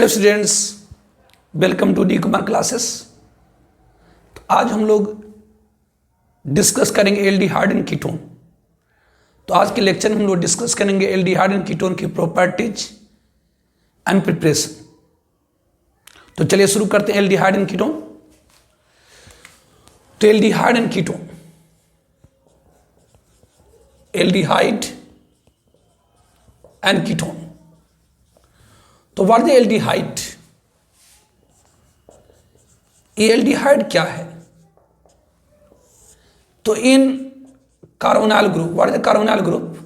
Hello students, welcome to D Kumar classes. तो आज हम लोग डिस्कस करेंगे एल्डिहाइड एंड कीटोन। तो आज के लेक्चर में हम लोग डिस्कस करेंगे एल्डिहाइड एंड कीटोन की प्रॉपर्टीज एंड प्रिपरेशन। तो चलिए शुरू करते हैं एल्डिहाइड एंड कीटोन। तो aldehyde and ketone, aldehyde and ketone. तो व्हाट इज एल्डिहाइड? एल्डिहाइड क्या है? तो in carbonyl group, what is carbonyl group?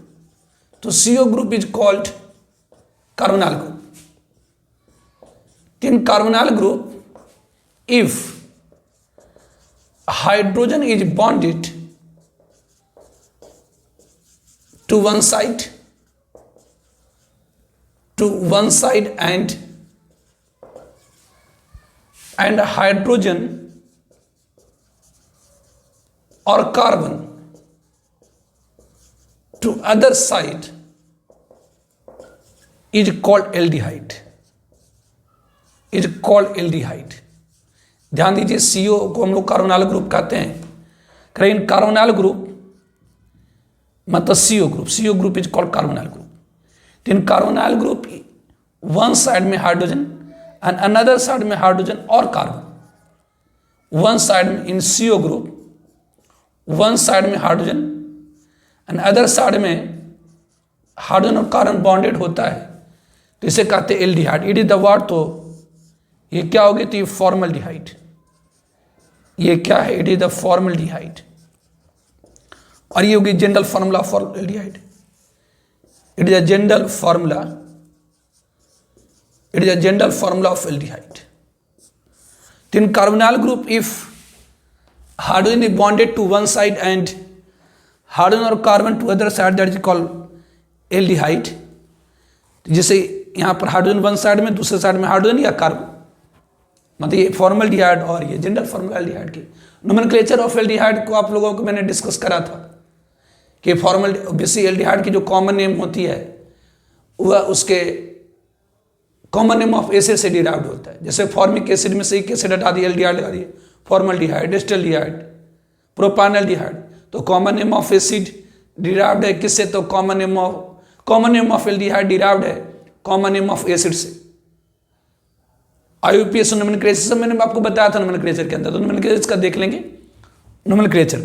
तो CO group is called carbonyl group. In carbonyl group, if hydrogen is bonded to one side and hydrogen or carbon to other side is called aldehyde, ध्यान दीजिए, CO को हम लोग carbonyl group कहते हैं। करें carbonyl group मतलब CO group is called carbonyl group. तो in carbonyl group one side में हाइड्रोजन एंड अनदर साइड में हाइड्रोजन और कार्बन। वन साइड में इन CO ग्रुप, वन साइड में हाइड्रोजन एंड अदर साइड में हाइड्रोजन और कार्बन बॉन्डेड होता है, तो इसे कहते हैं aldehyde. It is the word. तो ये क्या होगी? तो ये फॉर्मल्डिहाइड। ये क्या है? It is the formaldehyde. और ये होगी general formula for aldehyde. It is a general formula, it is a general formula of aldehyde. तो in carbonyl group, if hydrogen is bonded to one side and hydrogen और carbon to other side, that is called aldehyde. जैसे यहाँ पर hydrogen one side में, दूसरे side में hydrogen या carbon, मतलब ये फॉर्मल्डिहाइड और ये जनरल फार्मूला एल्डिहाइड की। नोमेनक्लेचर ऑफ एल्डिहाइड को आप लोगों को मैंने डिस्कस करा था कि फॉर्मल बेसिक एल्डिहाइड की जो कॉमन नेम होती है वह उसके कॉमन नेम ऑफ एसिड से डिराइव्ड होता है। जैसे फॉर्मिक एसिड में से एक एसिड हटा दिया, एल्डिहाइड लगा दिए, फॉर्मल्डिहाइड, एस्टल्डिहाइड, प्रोपानल्डिहाइड। तो common name of acid derived है किससे? तो common name of aldehyde derived है कॉमन नेम ऑफ एसिड से। IUPAC नोमेनक्लेचर मैंने आपको बताया था नोमेनक्लेचर के अंदर, तो नोमेनक्लेचर का देख लेंगे नोमेनक्लेचर।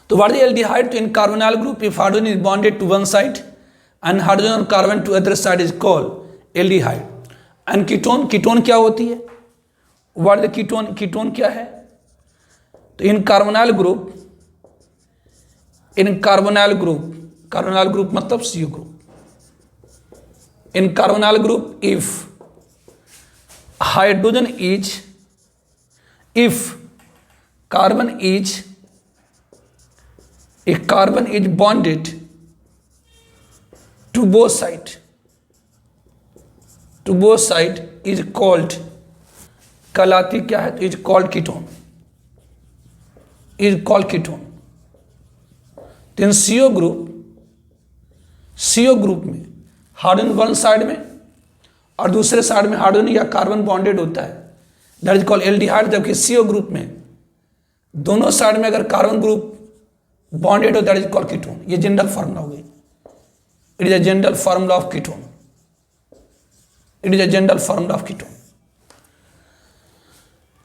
तो व्हाट इज एल्डिहाइड? तो in carbonyl group, if hydrogen is bonded to one side and hydrogen और carbon to other side is called aldehyde. And ketone, ketone क्या होती है? What is the ketone? Ketone क्या है? तो in carbonyl group, carbonyl group मतलब CO group. In carbonyl group, if hydrogen is, if carbon is bonded to both side is called, कहलाती क्या है? तो इज कॉल्ड कीटोन, तो इन CO ग्रुप में हाइड्रोजन वन साइड में और दूसरे साइड में हाइड्रोजन या कार्बन बॉन्डेड होता है, दैट इज कॉल्ड एल्डिहाइड। जबकि CO ग्रुप में दोनों साइड में अगर कार्बन ग्रुप बॉन्डेड हो, दैट इज कॉल्ड कीटोन। ये जनरल फार्मूला हो गई। It is a general formula of ketone,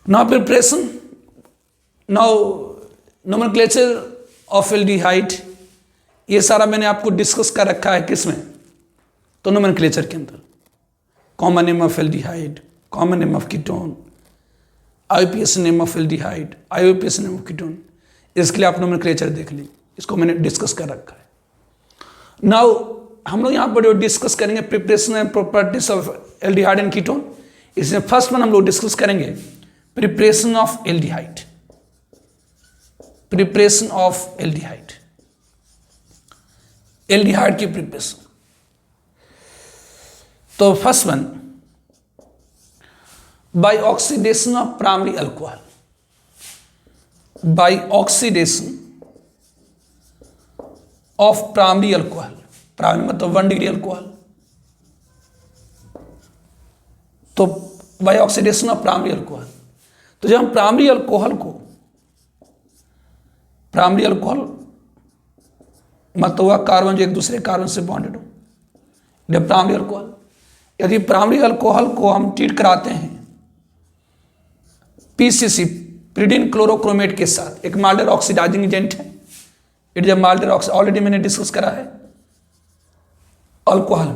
now preparation, now nomenclature of aldehyde. ये सारा मैंने आपको डिस्कस कर रखा है किसमें? तो नोमेनक्लेचर के अंदर। Common name of aldehyde, common name of ketone, IUPAC name of aldehyde, IUPAC name of ketone. इसके लिए आप नोमेनक्लेचर देख लीजिए, इसको मैंने डिस्कस कर रखा है। नाउ हम लोग यहाँ पर जो डिस्कस करेंगे preparation and properties of aldehyde and ketone. इसमें फर्स्ट वन हम लोग डिस्कस करेंगे प्रिपरेशन ऑफ एल्डिहाइड। एल्डिहाइड की प्रिपरेशन। तो first one, by oxidation of primary alcohol, by oxidation of primary alcohol, primary मतलब 1 डिग्री अल्कोहल, तो by oxidation of primary alcohol. तो जब हम प्राइमरी अल्कोहल मत हुआ कार्बन जो एक दूसरे कार्बन से बॉन्डेड हो, जब प्राइमरी अल्कोहल, यदि प्राइमरी अल्कोहल को हम ट्रीट कराते हैं पीसीसी प्रीडिन क्लोरोक्रोमेट के साथ, एक माइल्डर ऑक्सीडाइजिंग एजेंट है, it is a milder already मैंने डिस्कस करा है अल्कोहल।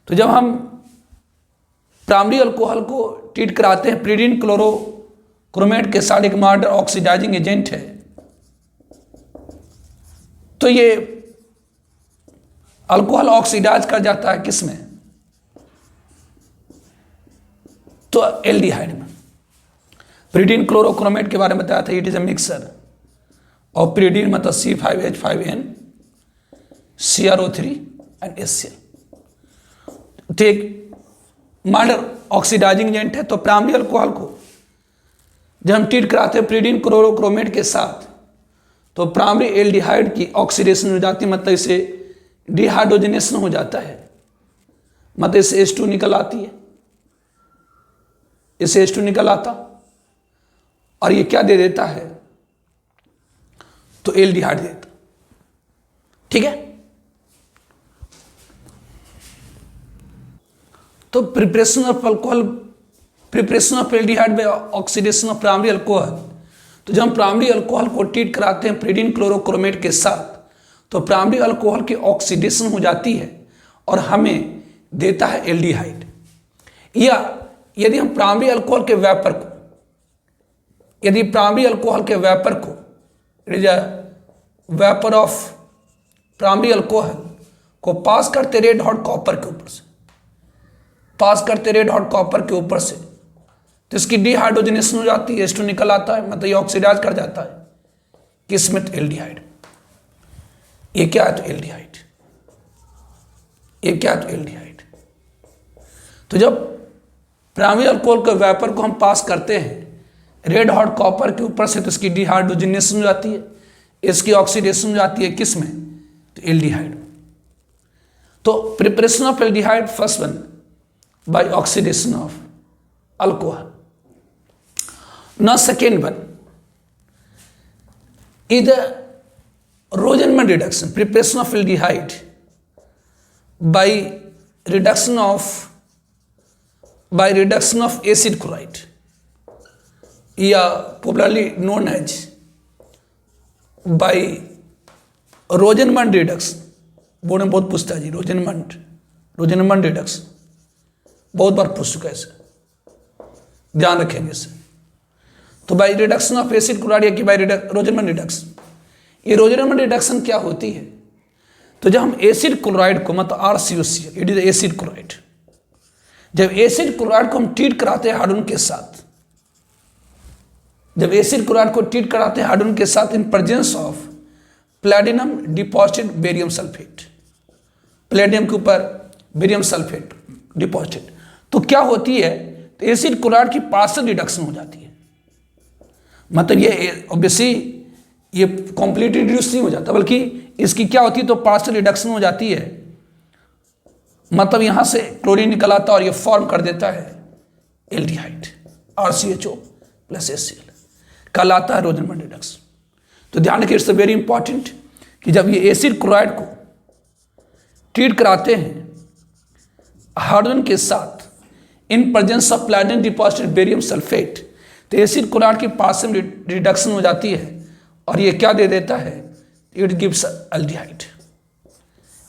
तो जब हम प्राइमरी अल्कोहल को ट्रीट कराते हैं प्रीडिन क्लोरोक्रोमेट के साथ, एक माइल्डर ऑक्सीडाइजिंग एजेंट है, तो ये अल्कोहल ऑक्सीडाइज कर जाता है किसमें, तो एल्डिहाइड में। प्रीडिन क्लोरोक्रोमेट के बारे में बताया था, इट इज ए मिक्सर और प्रीडिन मतलब C5H5N CrO3 एंड HCl। तो एक माइल्डर ऑक्सीडाइजिंग एजेंट है। तो प्राइमरी अल्कोहल को जब हम ट्रीट कराते हैं प्रीडिन क्लोरोक्रोमेट के साथ, तो प्राइमरी एल्डिहाइड की ऑक्सीडेशन हो जाती है, मतलब इसे डिहाइड्रोजनेशन हो जाता है, मतलब इसे H2 निकल आती है, इसे H2 निकल आता और ये क्या दे देता है, तो एल्डिहाइड देता। ठीक है, तो preparation of aldehyde by oxidation of primary alcohol. तो जब हम प्राइमरी अल्कोहल को ट्रीट कराते हैं प्रीडिन क्लोरोक्रोमेट के साथ, तो प्राइमरी अल्कोहल की ऑक्सीडेशन हो जाती है और हमें देता है एल्डिहाइड। या यदि हम प्राइमरी अल्कोहल के वेपर को, यदि प्राइमरी अल्कोहल के वेपर को, वेपर ऑफ प्राइमरी अल्कोहल को पास करते रेड हॉट कॉपर के ऊपर से, पास करते रेड हॉट कॉपर के ऊपर से, तो इसकी डिहाइड्रोजनेशन हो जाती है, H2 निकल आता है, मतलब ये ऑक्सीडाइज कर जाता है किसमें, एल्डिहाइड। ये क्या है, तो एल्डिहाइड। ये क्या है, तो एल्डिहाइड। तो जब प्राइमरी अल्कोहल के वेपर को हम पास करते हैं रेड हॉट कॉपर के ऊपर से, तो इसकी डिहाइड्रोजनेशन हो जाती है, इसकी ऑक्सीडेशन हो जाती है किसमें, तो एल्डिहाइड। तो preparation of aldehyde first one by oxidation of alcohol. Now second one is the Rosenman reduction, preparation of aldehyde by reduction of acid chloride, या popularly known as by Rosenman reduction। Board में बहुत पूछता है जी, रोजेनमन reduction बहुत बार पूछ चुका है, इसे ध्यान रखेंगे इसे। तो by reduction of acid chloride या कि बाई रोजेनमन रिडक्शन। ये रोजेनमन रिडक्शन क्या होती है, तो जब हम एसिड क्लोराइड को, मतलब RCOCl, it is acid chloride, जब एसिड क्लोराइड को हम ट्रीट कराते हैं हार्डन के साथ, जब एसिड क्लोराइड को ट्रीट कराते हैं हार्डन के साथ in presence of platinum deposited barium sulphate, platinum के ऊपर बेरियम सल्फेट डिपॉजिटेड, तो क्या होती है, तो एसिड क्लोराइड की पार्शियल रिडक्शन हो जाती है। मतलब ये ऑब्वियसली ये कंप्लीटली रिड्यूस नहीं हो जाता, बल्कि इसकी क्या होती है, तो पार्शियल रिडक्शन हो जाती है, मतलब यहां से क्लोरीन निकल आता और ये फॉर्म कर देता है एल्डिहाइड, RCHO प्लस HCl, कहलाता है रोजेनमन रिडक्शन। तो ध्यान रखिए, इट्स वेरी इंपॉर्टेंट कि जब ये एसिड क्लोराइड को ट्रीट कराते हैं हार्डन के साथ in presence of platinum deposited barium sulphate, तो एसिड क्लोराइड की पार्शियल रिडक्शन हो जाती है और ये क्या दे देता है, इट गिव्स एल्डिहाइड,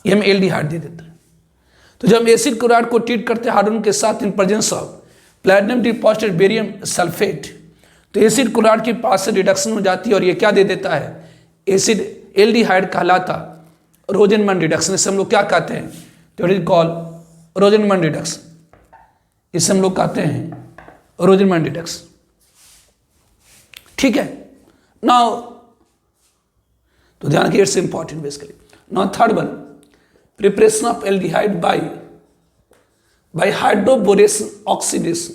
ये हमें एल्डिहाइड दे देता है। तो जब हम एसिड क्लोराइड को ट्रीट करते हैं हार्डन के साथ in presence of platinum deposited barium sulphate, तो एसिड क्लोराइड की पार्शियल रिडक्शन हो जाती है और ये क्या दे देता है, एसिड एल्डिहाइड कहलाता रोजेनमन रिडक्शन। इसे हम लोग क्या कहते हैं, तो इट इज कॉल रोजेनमन रिडक्शन, इसे हम लोग कहते हैं रोजेनमन रिडक्शन। ठीक है, नाउ तो ध्यान रखिए, it's important basically. Now third one, preparation of aldehyde by hydroboration oxidation,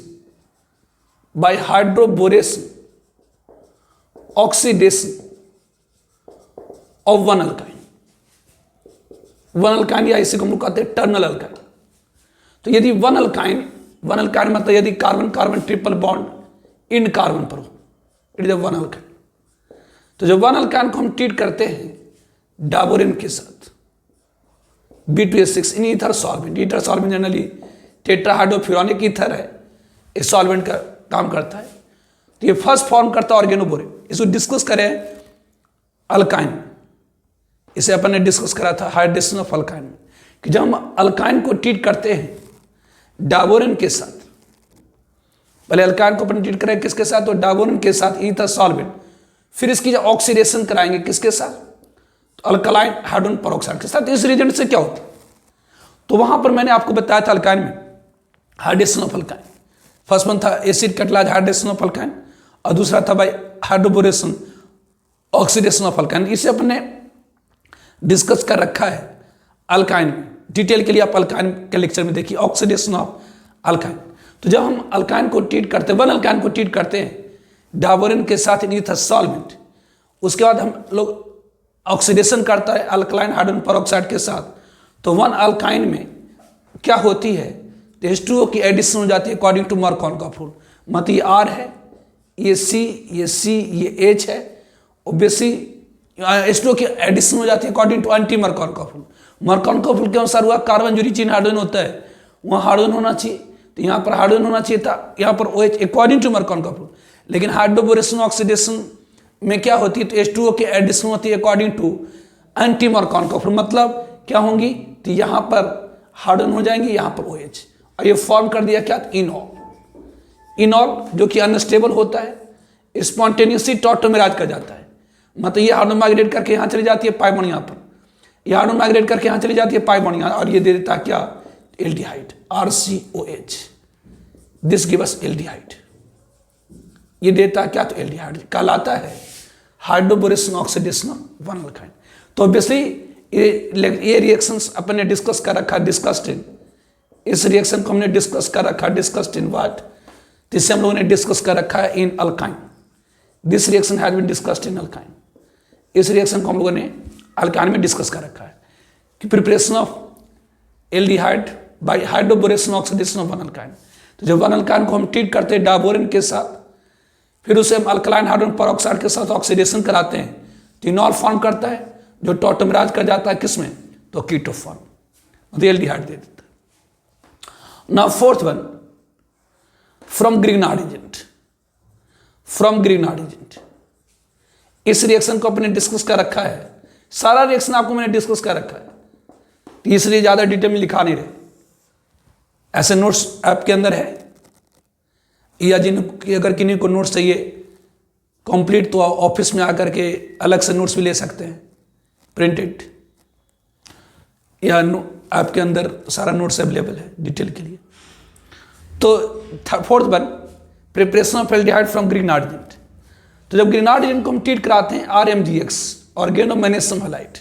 by hydroboration oxidation of one alkyne, one alkyne या इसे हम लोग कहते हैं टर्नल अल्काइन। तो यदि वन अल्काइन वन अल्काइन मतलब यदि carbon carbon triple bond in carbon पर हो, इट इज वन अल्काइन। तो जब वन अल्काइन को हम ट्रीट करते हैं डाबोरेन के साथ B2H6 in ether solvent, ether solvent generally tetrahydrofuranic ether है, इस सॉल्वेंट का काम करता है। तो ये फर्स्ट फॉर्म करता है ऑर्गेनोबोरेन। इसको डिस्कस करें अल्काइन, इसे अपन ने डिस्कस करा था हाइड्रेशन ऑफ अल्काइन में, कि जब हम अल्काइन को ट्रीट करते हैं डाबोरेन के साथ, पहले अल्काइन को अपन ट्रीट करें किसके साथ, तो डाबोरेन के साथ ईथर सॉल्वेंट, फिर इसकी जो ऑक्सीडेशन कराएंगे किसके साथ, तो अल्कलाइन हाइड्रोजन पेरोक्साइड के साथ। इस रीजन से क्या होता है, तो वहां पर मैंने आपको बताया था अल्काइन में hydration of alkyne, first one था acid catalyse hydration of alkyne और दूसरा था भाई हाइड्रोबोरेशन ऑक्सीडेशन ऑफ अल्काइन। इसे अपने डिस्कस कर रखा है अल्काइन में, डिटेल के लिए आप अल्काइन के लेक्चर में देखिए ऑक्सीडेशन ऑफ अल्काइन। तो जब हम अल्काइन को ट्रीट करते हैं, वन अल्काइन को ट्रीट करते हैं डाबोरेन के साथ इन ईथर सॉल्वेंट, उसके बाद हम लोग ऑक्सीडेशन करता है अल्कलाइन हाइड्रोजन पेरोक्साइड के साथ, तो वन अल्काइन में क्या होती है, तो H2O की एडिशन हो जाती है अकॉर्डिंग टू मार्कोव रूल। मतलब ये R है, ये C, ये H है, ओब्वियसली H2O की एडिशन हो जाती है according to anti Markov rule. Markov rule के अनुसार हुआ कार्बन जो रिच इन हाइड्रोजन होता है वहाँ हाइड्रोजन होना चाहिए, तो यहाँ पर हाइड्रोजन होना चाहिए था, यहाँ पर OH according to Markov rule. लेकिन हाइड्रोबोरेशन ऑक्सीडेशन में क्या होती है, तो H2O की एडिशन होती है according to anti Markov rule. मतलब क्या होंगी, तो यहाँ पर हाइड्रोजन हो जाएंगे, यहाँ पर OH, और ये फॉर्म कर दिया क्या, इनॉल। इनॉल जो कि अनस्टेबल होता है, स्पॉन्टेनियसली टॉटोमेराइज कर जाता है। मतलब ये हाइड्रोजन माइग्रेट करके यहाँ चली जाती है पाई बॉन्ड यहाँ पर, ये हाइड्रोजन माइग्रेट करके यहाँ चली जाती है पाई बॉन्ड यहाँ, और ये दे देता है क्या, aldehyde RCOH, this give us aldehyde. ये देता है क्या, तो एल्डिहाइड कहलाता है hydroboration oxidation of one alkyne. तो ऑब्वियसली ये रिएक्शंस अपन ने डिस्कस कर रखा, डिस्कस्ड इन, इस रिएक्शन को हमने डिस्कस कर रखा, डिस्कस्ड इन व्हाट, जिससे हम लोगों ने डिस्कस कर रखा है in alkyne. This reaction has been discussed in alkyne. इस रिएक्शन को हम लोगों ने अल्काइन में डिस्कस कर रखा है कि preparation of aldehyde by hydroboration oxidation of one alkyne. तो जब वन अल्काइन को हम ट्रीट करते हैं डाबोरेन के साथ, फिर उसे हम अल्कलाइन हाइड्रोजन पेरोक्साइड के साथ ऑक्सीडेशन कराते हैं, तो इनॉल फॉर्म करता है जो टॉटोमेराइज कर जाता है किसमें, तो कीटो फॉर्म, मतलब एल्डिहाइड दे देता है। Now fourth one, from Grignard agent, from Grignard agent. इस रिएक्शन को अपने डिस्कस कर रखा है, सारा रिएक्शन आपको मैंने डिस्कस कर रखा है, तो इसलिए ज्यादा डिटेल में लिखा नहीं रहे, ऐसे नोट्स आपके अंदर है, या जिन अगर किन्हीं को नोट्स चाहिए कंप्लीट तो ऑफिस में आकर के अलग से नोट्स भी ले सकते हैं प्रिंटेड, या आपके अंदर सारा नोट्स अवेलेबल है डिटेल के लिए। तो fourth one, preparation of aldehyde from Grignard agent. तो जब ग्रिग्नार्ड एजेंट को हम ट्रीट कराते हैं RMGX, ऑर्गेनोमैग्नीशियम हैलाइड,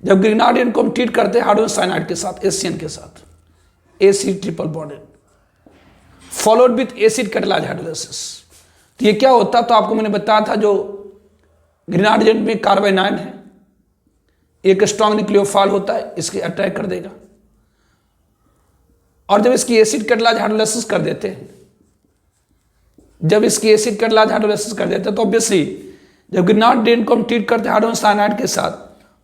जब ग्रिग्नार्ड एजेंट को हम ट्रीट करते हैं हाइड्रोजन साइनाइड के साथ, HCN के साथ, acid triple bonded followed with acid catalyse hydrolysis, तो ये क्या होता, तो आपको मैंने बताया था जो ग्रिग्नार्ड एजेंट में कार्बाइन आयन है, एक स्ट्रॉन्ग न्यूक्लियोफाइल होता है, इसके अटैक कर देगा, और जब इसकी एसिड कैटालाइज हाइड्रोलाइसिस कर देते हैं, जब इसकी एसिड कैटालाइज हाइड्रोलाइसिस कर देते हैं, तो ऑब्वियसली जब ग्रिग्नार्ड एजेंट को हम ट्रीट करते हैं हाइड्रोजन साइनाइड के साथ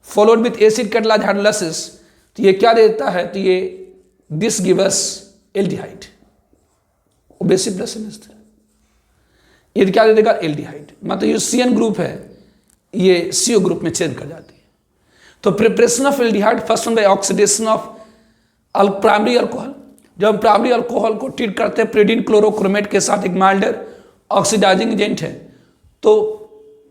followed with acid catalyse hydrolysis, तो ये क्या देता है, तो ये this give us aldehyde, basic plus ये क्या दे देगा, एल्डिहाइड। मतलब ये CN ग्रुप है, ये CO ग्रुप में चेंज कर जाती है। तो preparation of aldehyde first one by oxidation of primary alcohol. जब प्राइमरी अल्कोहल को ट्रीट करते हैं प्रीडिन क्लोरोक्रोमेट के साथ, एक माइल्डर ऑक्सीडाइजिंग एजेंट है, तो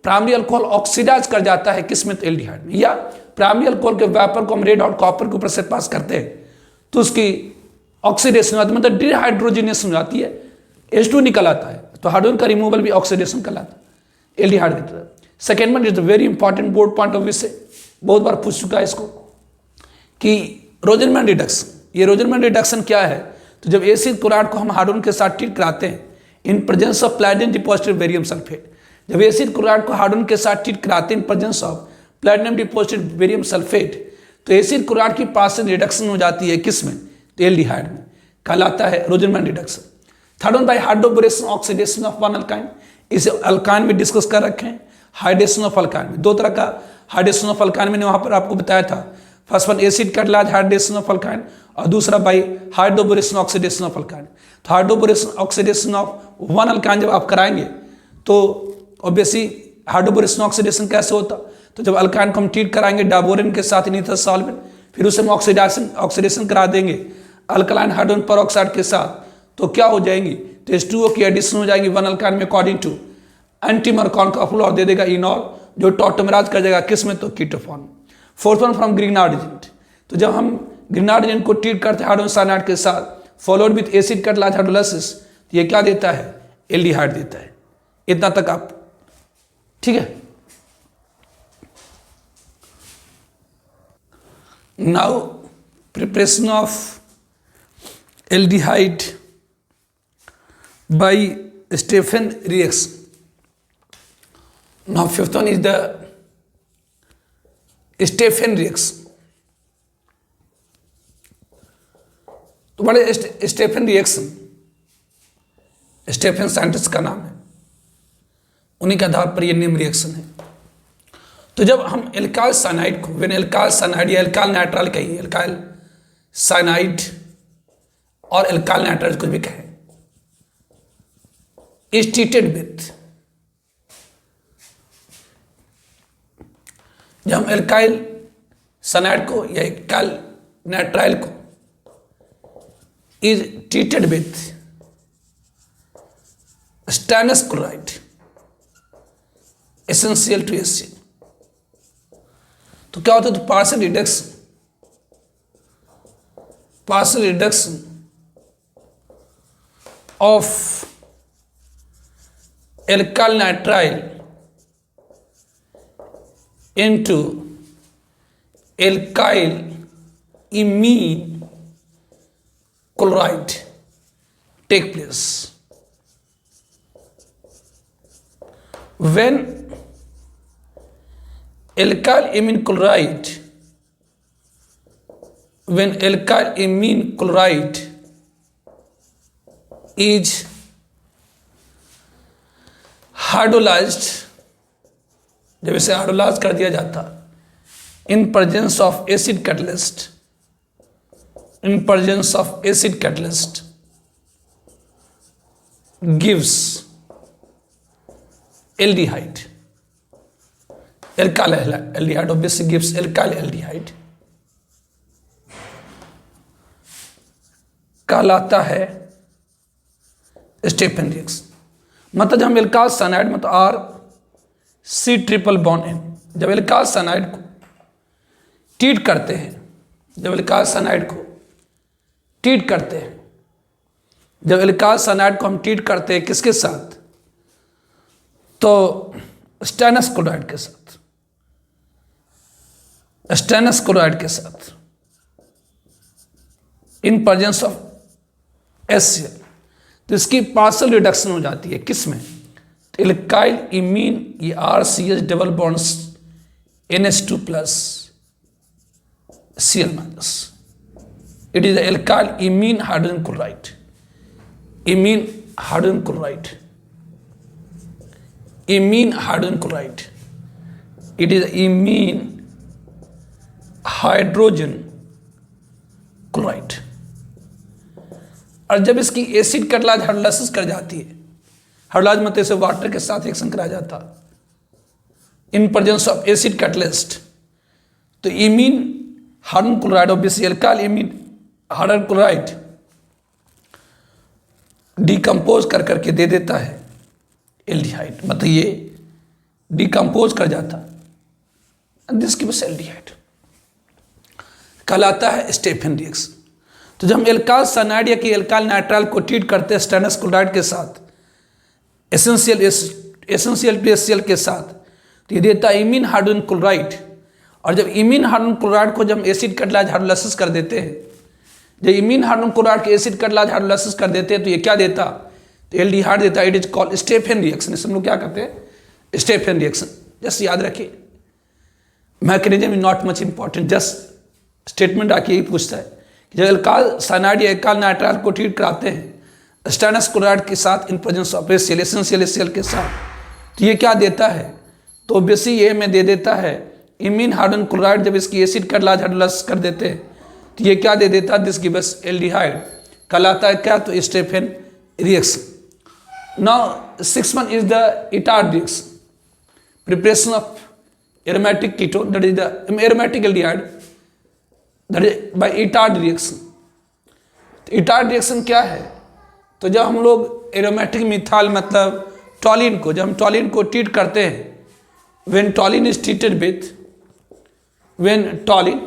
प्राइमरी अल्कोहल ऑक्सीडाइज कर जाता है किसमें, तो एल्डिहाइड में। या प्राइमरी अल्कोहल के वेपर को हम रेड हॉट कॉपर के ऊपर से पास करते हैं, तो उसकी ऑक्सीडेशन होती है, मतलब डिहाइड्रोजनेशन हो जाती है, H2 निकल आता है, तो हाइड्रोजन का रिमूवल भी ऑक्सीडेशन कहलाता है, एल्डिहाइड देता है। Second one is very important board point of view से, बहुत बार पूछ चुका है इसको, कि रोजरमैन रिडक्शन। ये रोजरमैन रिडक्शन क्या है, तो जब एसिड क्लोराइड को हम हाइड्रोजन के साथ ट्रीट कराते हैं in presence of platinum deposited barium sulphate, जब एसिड क्लोराइड को हाइड्रोजन के साथ ट्रीट कराते हैं in presence of platinum deposited barium sulphate, तो एसिड क्लोराइड की पार्शियल रिडक्शन हो जाती है किसमें, तो एल्डिहाइड में। कहलाता है Rosenmund reduction. Third one by hydroboration oxidation of one alkyne, इसे अल्काइन में डिस्कस कर रखे हैं। हाइड्रेशन ऑफ अल्काइन में दो तरह का हाइड्रेशन ऑफ अल्काइन मैंने वहां पर आपको बताया था। First one acid catalyse hydration of alkyne और दूसरा by hydroboration oxidation of alkyne. तो hydroboration oxidation of one alkyne जब आप कराएंगे तो ऑब्वियसली हाइड्रोबोरेशन ऑक्सीडेशन कैसे होता, तो जब अल्काइन को हम ट्रीट कराएंगे डायबोरेन के साथ इनिथर सॉल्वेंट, फिर उसे हम ऑक्सीडेशन करा देंगे अल्कलाइन हाइड्रोजन पेरोक्साइड के साथ, तो क्या हो जाएंगी, तो H2O की एडिशन हो जाएगी वन अल्काइन में अकॉर्डिंग टू एंटी मर्कॉन का फ्लोर दे देगा इनॉल, जो टॉटोमेराइज कर जाएगा किस में, तो keto form. Fourth one from Grignard agent, तो जब हम ग्रीनार्ड एजेंट को ट्रीट करते हैं हाइड्रोजन साइनाइड के साथ followed with acid catalyse hydrolysis, तो ये क्या देता है, एल्डिहाइड देता है। इतना तक आप ठीक है। Now preparation of aldehyde by Stephen reaction. Now fifth one is the Stephen reaction. तो बड़े स्टेफन रिएक्शन, स्टेफन साइंटिस्ट का नाम है, उन्हीं के आधार पर ये नेम रिएक्शन है। तो जब हम एल्काइल साइनाइड को, व्हेन एल्काइल साइनाइड या एल्काइल नाइट्राइल कहिए, एल्काइल साइनाइड और एल्काइल नाइट्राइल कुछ भी कहें, is treated with, जब हम एल्काइल साइनाइड को या एल्काइल नाइट्राइल को is treated with stannous chloride essential to HCl, तो क्या होता है, तो partial reduction of alkyl nitrile into alkyl imine chloride take place when alkyl imine chloride is hydrolysed, जब इसे हाइड्रोलाइज कर दिया जाता in presence of acid catalyst, gives aldehyde, alkyl aldehyde obviously gives alkyl aldehyde, कहलाता है Stephen reaction. मतलब जब हम एल्काइल साइनाइड मतलब RC ट्रिपल बॉन्ड N, जब एल्काइल साइनाइड को ट्रीट करते हैं, जब एल्काइल साइनाइड को हम ट्रीट करते हैं किसके साथ, तो स्टेनस क्लोराइड के साथ इन प्रेजेंस ऑफ HCl, तो इसकी पार्शियल रिडक्शन हो जाती है किसमें, तो एल्काइल इमीन ये RCH double bonds NH2 plus Cl minus, it is alkyl imine hydrogen chloride, it is imine hydrogen chloride. और जब इसकी एसिड कैटलाइज हाइड्रोलाइसिस कर जाती है, हाइड्रोलाइज मतलब इसे वाटर के साथ रिएक्शन कराया जाता in presence of acid catalyst, तो imine hydrogen chloride obviously alkyl imine hydrogen chloride decompose कर करके दे देता है एल्डिहाइड, मतलब ये डिकम्पोज कर जाता दिस गिव्स एल्डिहाइड, कहलाता है स्टेफन रिएक्शन। तो जब हम एल्काइल साइनाइड या कि एल्काइल नाइट्राइल को ट्रीट करते हैं स्टेनस क्लोराइड के साथ, एसेंशियल टू HCl के साथ, तो ये देता है इमीन हाइड्रोजन क्लोराइड। और जब इमीन हाइड्रोजन क्लोराइड को जब एसिड कैटलाइज हाइड्रोलाइसिस कर देते हैं, जब इमीन हाइड्रोजन क्लोराइड के एसिड कैटलाइज हाइड्रोलाइसिस कर देते हैं, तो ये क्या देता, तो एल्डिहाइड देता है। It is called Stephen reaction. इसे हम लोग क्या कहते हैं, स्टेफन रिएक्शन। जस्ट याद रखिए, mechanism is not much important, just statement आके यही पूछता है जब एल्काल साइनाइड या एल्काल नाइट्राइल को ट्रीट कराते हैं स्टेनस क्लोराइड के साथ इन प्रेजेंस ऑफ एसियल एसेंशियल एसियल के साथ, तो ये क्या देता है, तो बेसी ए में दे देता है इमीन हाइड्रोजन क्लोराइड। जब इसकी एसिड कार्बोलाइज हाइड्रोलाइसिस कर देते हैं तो ये क्या दे देता है, दिस गिव्स एल्डिहाइड, कहलाता है क्या, तो Stephen reaction. Now 6 is the Etard reaction, preparation of aromatic ketone that is the aromatic aldehyde that is by Etard reaction. Etard reaction क्या है, तो जब हम लोग एरोमेटिक मिथाइल मतलब टॉलिन को, जब हम टॉलिन को ट्रीट करते हैं, when toluene is treated with, when toluene,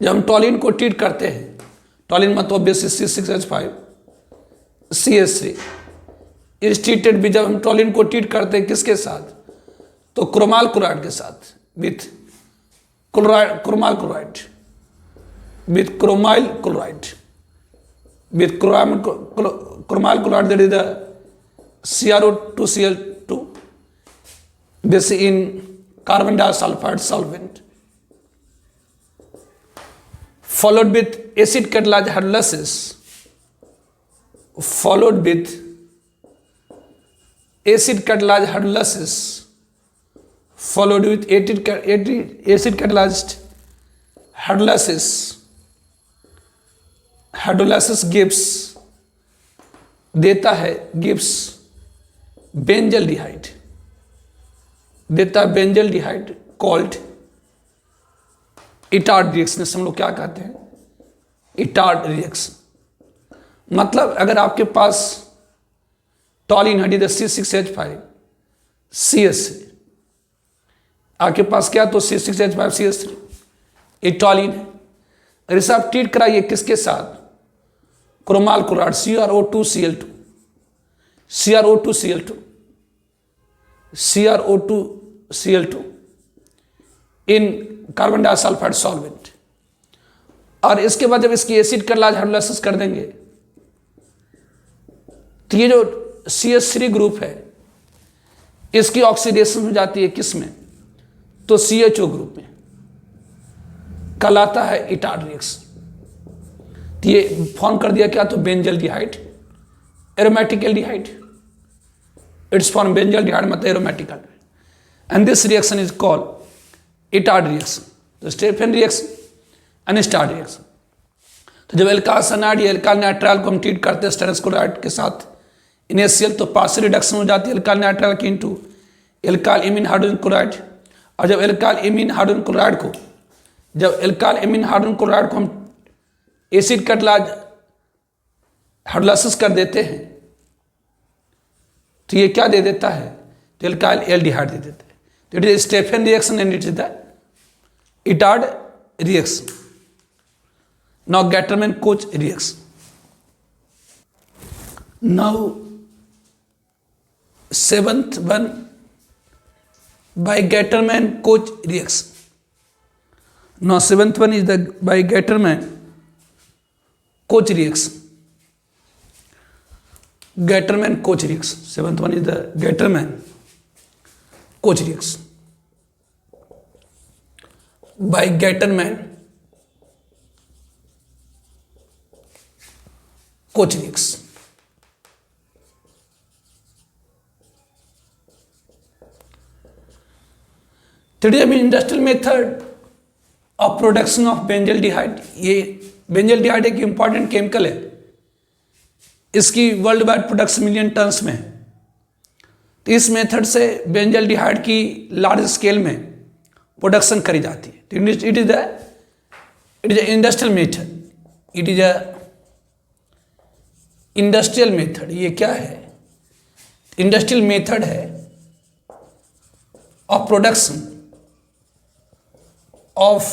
जब हम टॉलिन को ट्रीट करते हैं, टॉलिन मतलब basis C6H5 CH3 is treated भी, जब हम टॉलिन को ट्रीट करते हैं किसके साथ, तो क्रोमाल क्लोराइड के साथ, with chloride, chromyl chloride, with chromyl chloride, with chromyl chloride that is the CrO2Cl2, this in carbon disulfide solvent, followed with acid catalyzed hydrolysis, followed with acid catalyzed hydrolysis, followed with acid catalyzed hydrolysis. Hydrolysis gives, देता है, gives benzaldehyde, देता है benzaldehyde called Etard reaction. हम लोग क्या कहते हैं, Etard reaction. मतलब अगर आपके पास टॉलिन है C6H5 CH3, आपके पास क्या, तो C6H5 CH3 ये टॉलिन है, अगर इसे आप ट्रीट कराइए किसके साथ, क्रोमाल क्लोराइड CrO2Cl2, CrO2Cl2, CrO2Cl2 इन कार्बन डाइसल्फाइड सॉल्वेंट, और इसके बाद जब इसकी एसिड कार्बोलाइज हाइड्रोलाइसिस कर देंगे तो ये जो CH3 ग्रुप है इसकी ऑक्सीडेशन हो जाती है किस में, तो CHO ग्रुप में, कहलाता है इटार्ड रिएक्शन। तो ये फॉर्म कर दिया क्या, तो benzaldehyde aromatic aldehyde, it's form benzaldehyde मतलब aromatic aldehyde, and this reaction is called Etard reaction, तो Stephen reaction and Etard reaction. तो जब एल्काइल साइनाइड या एल्काइल नाइट्राइल को हम ट्रीट करते हैं स्टेरस क्लोराइड के साथ इनिशियल, तो पार्शियल रिडक्शन हो जाती है एल्काइल नाइट्राइल की into alkyl imine hydrogen chloride, और जब एल्काइल इमीन हाइड्रोजन क्लोराइड को, जब एल्काइल इमीन हाइड्रोजन क्लोराइड को हम एसिड कार्बोलाइज हाइड्रोलाइसिस कर देते हैं तो ये क्या दे देता है, तो एल्काइल एल्डिहाइड दे देता है। तो it is Stephen reaction and it is the Etard reaction. Now Gattermann Koch reaction. Now 7th one by Gatterman Koch reaction. Now 7th one is the by Gatterman Koch reaction. Gatterman Koch reaction. 7th one is the Gatterman Koch reaction. By Gatterman Koch reaction. Today industrial method of production of benzaldehyde. ये benzaldehyde एक important chemical है, इसकी world wide production million turns में है। तो इस method से benzaldehyde की लार्ज स्केल में प्रोडक्शन करी जाती है। It is a industrial method, it is a industrial method. ये क्या है, इंडस्ट्रियल मेथड है of production of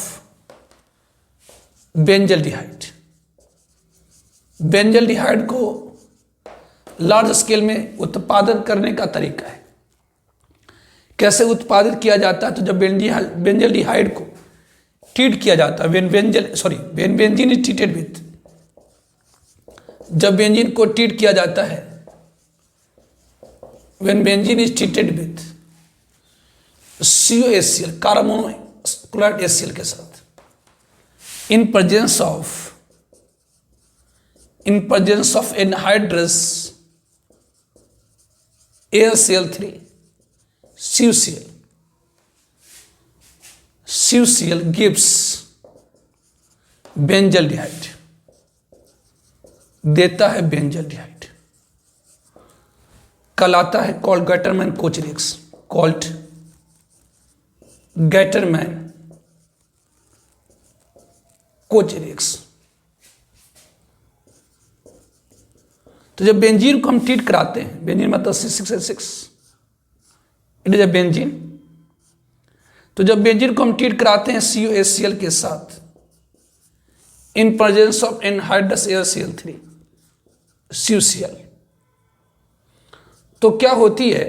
benzaldehyde. Benzaldehyde को लार्ज स्केल में उत्पादन करने का तरीका है। कैसे उत्पादित किया जाता है, तो जब बेंजल्डिहाइड को ट्रीट किया जाता है, when benzene is treated with, जब बेंजीन को ट्रीट किया जाता है, when benzene is treated with COHCl कार्बोनो क्लोराइड HCl के साथ, in presence of anhydrous AlCl3 CuCl gives benzaldehyde, देता है बेंजल्डिहाइड, कहलाता है called Gattermann Koch reaction, called Gattermann Koch reaction. तो जब बेंजीन को हम ट्रीट कराते हैं, बेंजीन मतलब C6H6, it is a benzene. तो जब बेंजीन को हम ट्रीट कराते हैं CuHCl के साथ in presence of anhydrous AlCl3 CuCl, तो क्या होती है,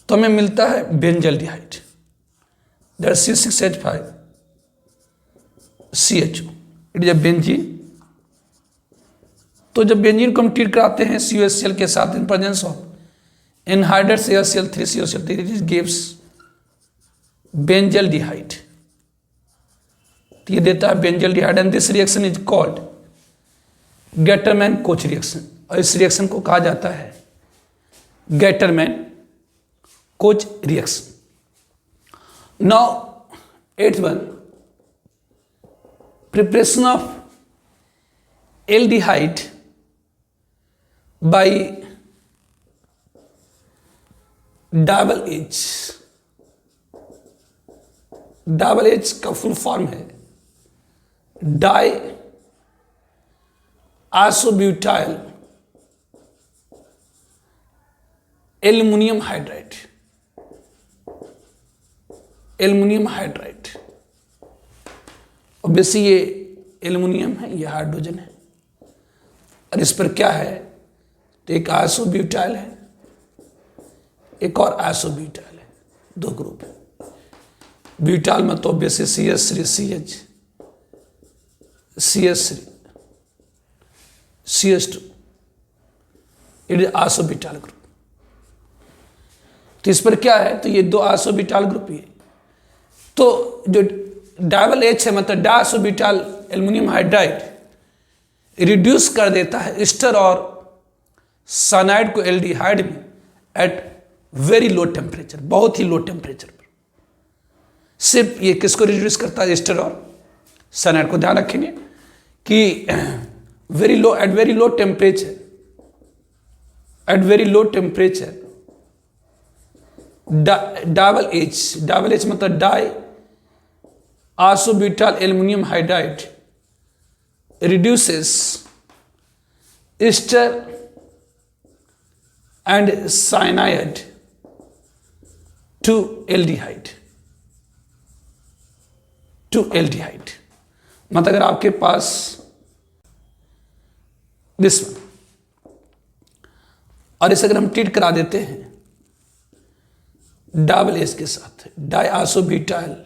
तो हमें मिलता है benzaldehyde, that C6H5 CHO, it is a benzene. तो जब बेंजीन को हम ट्रीट कराते हैं CuHCl के साथ in presence of anhydrous AlCl3 CuCl, it gives benzaldehyde, तो ये देता है benzaldehyde. And this reaction is called Gattermann Koch reaction, और इस रिएक्शन को कहा जाता है Gattermann Koch reaction. Now 8th, preparation of aldehyde bye double H का फुल फॉर्म है die isobutyl aluminium hydride, aluminium hydride. Obviously ये एल्युमिनियम है, ये हाइड्रोजन है, और इस पर क्या है, तो एक आइसोब्यूटाइल है, एक और आइसोब्यूटाइल है, दो ग्रुप है। ब्यूटाइल में तो obviously CH3CH CH3 CH2, it is isobutyl group. तो इस पर क्या है, तो ये दो आइसोब्यूटाइल ग्रुप ही है। तो जो डबल एच है मतलब डाइसोब्यूटाइल एल्युमिनियम हाइड्राइड रिड्यूस कर देता है एस्टर और साइनाइड को एल्डिहाइड में एट वेरी लो टेम्परेचर, बहुत ही लो टेम्परेचर पर। सिर्फ ये किसको रिड्यूस करता है, एस्टर और साइनाइड को। ध्यान रखेंगे कि very low, at very low temperature, at very low temperature double H मतलब diisobutyl aluminium hydride reduces ester and cyanide to aldehyde, मतलब अगर आपके पास दिस वन, और इसे अगर हम ट्रीट करा देते हैं डबल एच के साथ डाई आइसोब्यूटाइल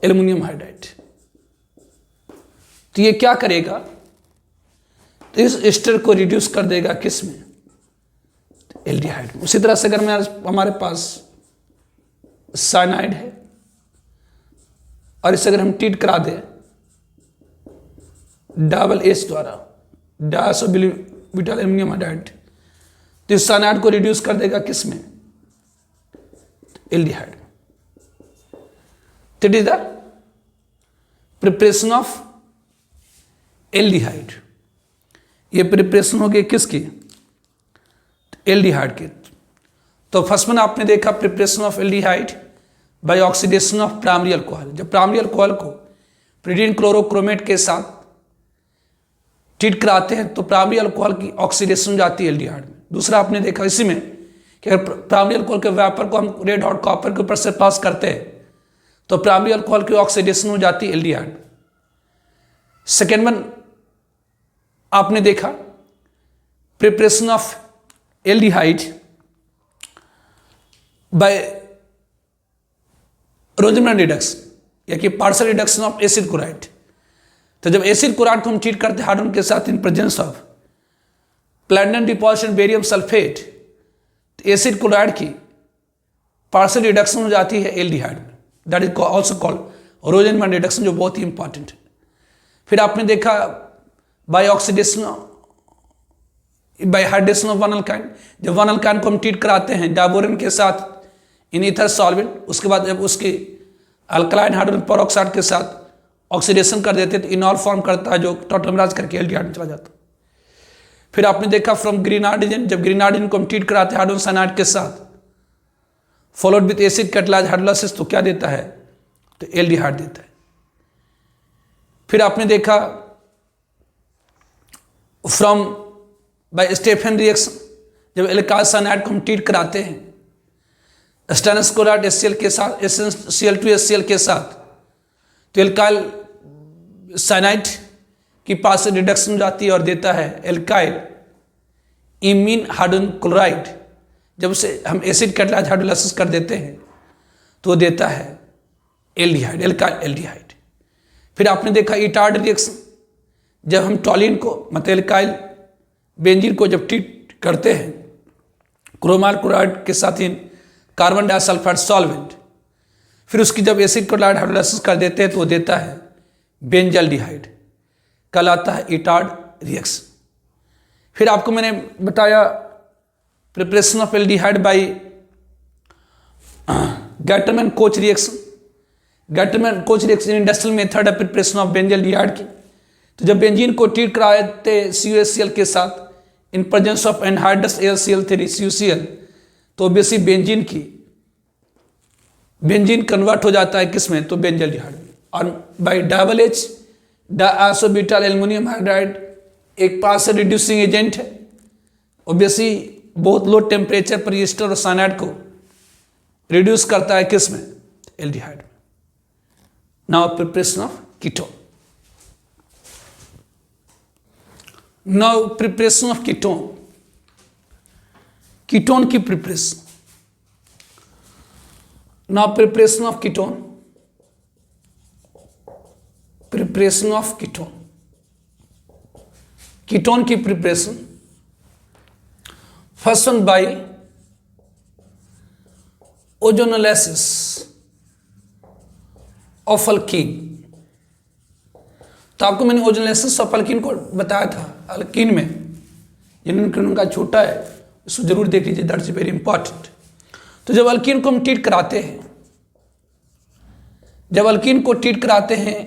एल्युमिनियम हाइड्राइड, तो ये क्या करेगा, तो इस एस्टर को रिड्यूस कर देगा किस में, एल्डिहाइड में। उसी तरह से अगर हमारे पास साइनाइड है और इसे अगर हम ट्रीट करा दें डबल एच द्वारा डाइसोब्यूटाइल एल्युमिनियम हाइड्राइड, तो इस साइनाइड को रिड्यूस कर देगा किस में, एल्डिहाइड में। That is the preparation of aldehyde. ये प्रिपरेशन हो गई किसकी, एल्डिहाइड की। तो फर्स्ट में आपने देखा preparation of aldehyde by oxidation of primary alcohol. जब प्राइमरी अल्कोहल को प्रिडीन क्लोरोक्रोमेट के साथ ट्रीट कराते हैं तो प्राइमरी अल्कोहल की ऑक्सीडेशन जाती है एल्डिहाइड में। दूसरा आपने देखा इसी में कि अगर प्राइमरी अल्कोहल के वेपर को हम रेड हॉट कॉपर के ऊपर से पास करते हैं तो प्राइमरी अल्कोहल की ऑक्सीडेशन हो जाती है एल्डिहाइड। सेकेंड वन आपने देखा preparation of aldehyde by Rosenmund reduction, या कि partial reduction of acid chloride. तो जब एसिड क्लोराइड को हम ट्रीट करते हैं हाइड्रोजन के साथ in presence of platinum deposit barium sulphate, तो एसिड क्लोराइड की पार्शियल रिडक्शन हो जाती है एल्डिहाइड में, दैट इज ऑल्सो कॉल्ड और ओजोन बॉन्ड रिडक्शन जो बहुत ही इंपॉर्टेंट है। फिर आपने देखा by oxidation by hydration of one alkyne, जब वन अल्काइन को हम ट्रीट कराते हैं डायबोरेन के साथ इन ईथर सॉल्वेंट, उसके बाद जब उसकी अल्कलाइन हाइड्रोजन पेरोक्साइड के साथ ऑक्सीडेशन कर देते हैं तो इनॉल फॉर्म करता है जो टॉटोमराइज करके एल्डिहाइड में चला जाता है। फिर आपने देखा फ्रॉम ग्रीनाइडोजन, जब ग्रीनाइडोजन को हम ट्रीट कराते हैं हाइड्रोजन साइनाइड के साथ followed with acid catalysed hydrolysis तो क्या देता है, तो एल्डिहाइड देता है। फिर आपने देखा फ्रॉम बाय स्टेफन रिएक्शन, जब एल्काइल साइनाइड को हम ट्रीट कराते हैं स्टेनस क्लोराइड HCl के साथ Cl2HCl के साथ, तो एल्काइल साइनाइड की पास से रिडक्शन हो जाती है और देता है एल्काइल इमीन हाइड्रोजन क्लोराइड। जब उसे हम एसिड कैटालाइज्ड हाइड्रोलाइसिस कर देते हैं तो वो देता है एल्डिहाइड, एल्काइल एल्डिहाइड। फिर आपने देखा इटार्ड रिएक्शन, जब हम टॉलिन को मतलब एल्काइल बेंजीन को जब ट्रीट करते हैं क्रोमाल क्लोराइड के साथ इन कार्बन डाइसल्फाइड सॉल्वेंट, फिर उसकी जब एसिड क्लोराइड हाइड्रोलाइसिस कर देते हैं तो वो देता है बेंजल्डिहाइड, कहलाता है इटार्ड रिएक्शन। फिर आपको मैंने बताया preparation of aldehyde by Gattermann Koch reaction. Gattermann Koch reaction industrial method है प्रिपरेशन ऑफ बेंजल्डिहाइड की। तो जब बेंजीन को ट्रीट कराते CuHCl के साथ in presence of anhydrous AlCl3 CuCl, तो बेसिक बेंजीन कन्वर्ट हो जाता है किसमें, तो बेंजल्डिहाइड में। और by double H diisobutyl aluminium hydride एक पास से रिड्यूसिंग एजेंट है, ओबियसली बहुत लो टेम्परेचर पर ईस्टर और साइनाइड को रिड्यूस करता है किसमें, एल्डिहाइड में। Now preparation of ketone. Now preparation of ketone, ketone की preparation. Now preparation of ketone, preparation of ketone, ketone की preparation. First one bye ozonolysis of alkyne. तो आपको मैंने ओजोनोलाइसिस ऑफ अल्कीन को बताया था। अल्कीन में जिनका उनका छोटा है उसको जरूर देख लीजिए, दैट्स वेरी इंपॉर्टेंट। तो जब अल्कीन को हम ट्रीट कराते हैं, जब अल्कीन को ट्रीट कराते हैं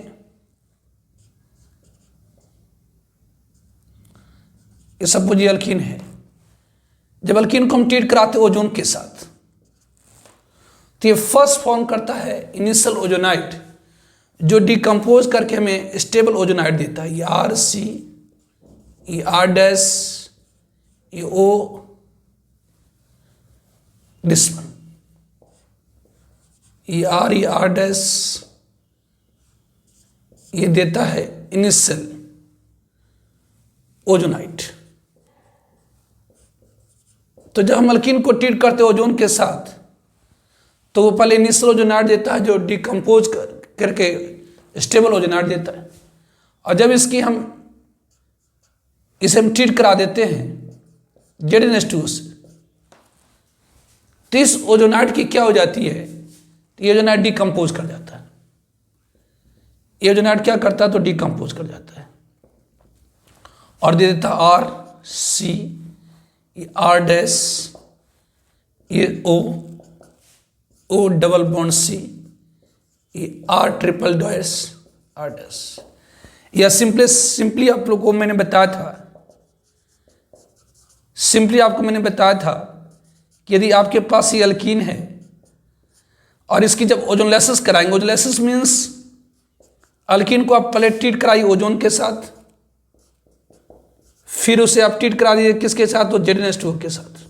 ये सपोज ये अल्कीन है, जब अल्कीन को हम ट्रीट कराते हैं ओजोन के साथ तो ये फर्स्ट फॉर्म करता है इनिशियल ओजोनाइड जो डिकम्पोज करके हमें स्टेबल ओजोनाइड देता है। ये RC, ये R', ये O, दिस वन, ये R, ये R', ये देता है इनिशियल ओजोनाइड। तो जब हम अल्कीन को ट्रीट करते हैं ओजोन के साथ तो वो पहले इनिशियल ओजोनाइड देता है जो डिकम्पोज करके स्टेबल ओजोनाइड देता है। और जब इसे हम ट्रीट करा देते हैं ZnH2O से, तो इस ओजोनाइड की क्या हो जाती है, तो ये ओजोनाइड डिकम्पोज कर जाता है। ये ओजोनाइड क्या करता है, तो डिकम्पोज कर जाता है और दे देता RC, ये R', ये O डबल बॉन्ड C, ये R', या सिंपली आप लोग को मैंने बताया था, कि यदि आपके पास ये अल्कीन है और इसकी जब ओजोनोलाइसिस कराएंगे, ओजोनोलाइसिस मीन्स अल्कीन को आप पहले ट्रीट कराइए ओजोन के साथ, फिर उसे आप ट्रीट करा दीजिए किसके साथ, तो ZnH2O के साथ।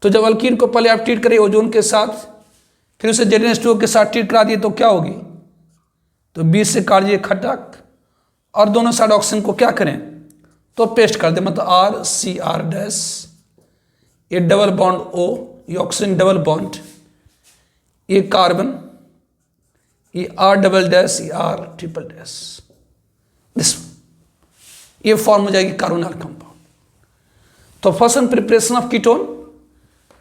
तो जब अल्कीन को पहले आप ट्रीट करिए ओजोन के साथ, फिर उसे ZnH2O के साथ ट्रीट करा दिए तो क्या होगी, तो बीच से काटिए खटक और दोनों साइड ऑक्सीजन को क्या करें, तो पेस्ट कर दे, मतलब RCR', ये डबल बॉन्ड O, ये ऑक्सीजन डबल बॉन्ड, ये कार्बन, ये R', ये R', दिस ये फॉर्म हो जाएगी कार्बोनिल कंपाउंड। तो फर्स्ट प्रिपरेशन ऑफ कीटोन,